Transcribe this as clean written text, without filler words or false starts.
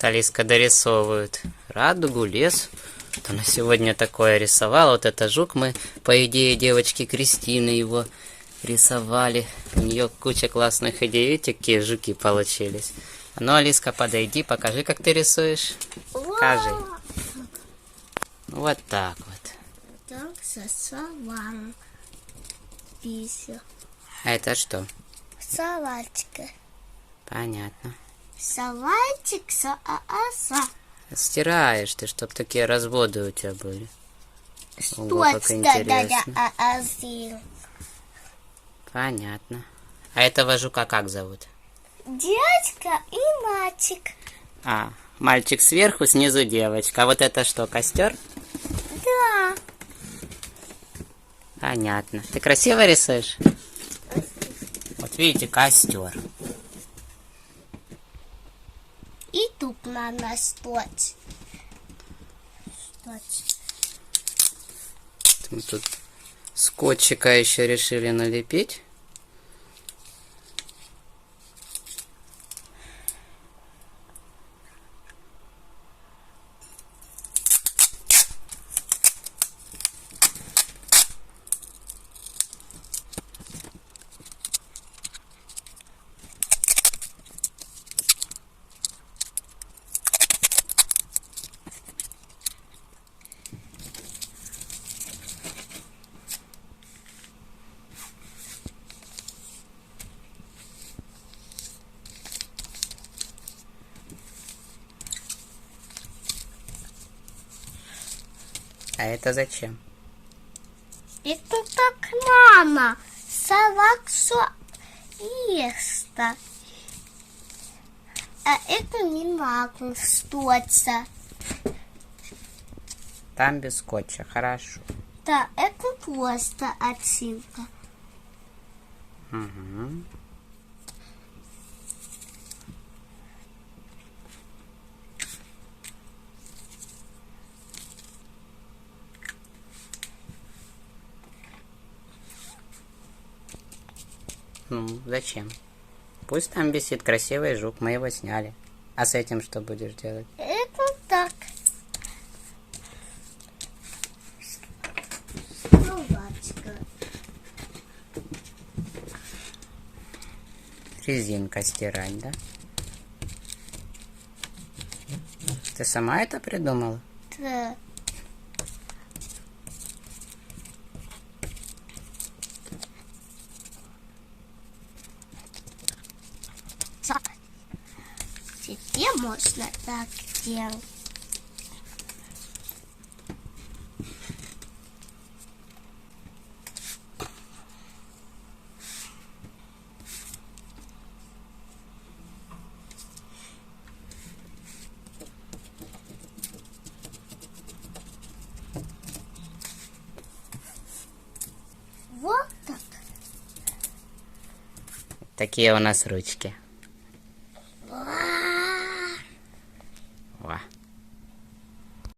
Алиска дорисовывает радугу, лес. Вот она сегодня такое рисовала. Вот это жук. Мы, по идее, девочки Кристины его рисовали. У нее куча классных идей. Видите, какие жуки получились. Ну, Алиска, подойди, покажи, как ты рисуешь. Покажи. Вот так вот. Так, салам. Пися. А это что? Салатика. Понятно. Салатик, Стираешь ты, чтоб такие разводы у тебя были. Ого, как Что интересно. это? Понятно. А этого жука как зовут? Дядька и мальчик. А, мальчик сверху, снизу девочка. А вот это что, костер? Да. Понятно. Ты красиво рисуешь? Вот видите, костер. И тут надо стать. Мы тут скотчика еще решили налепить. А это зачем? Это так надо. Салат ест. А это не надо статься. Там без скотча, хорошо. Да, это просто отсылка. Угу. Ну, зачем? Пусть там висит красивый жук, мы его сняли. А с этим что будешь делать? Это так. Салатика. Резинка стирать, да? Ты сама это придумала? Да. Теперь можно так делать. Вот так. Такие у нас ручки.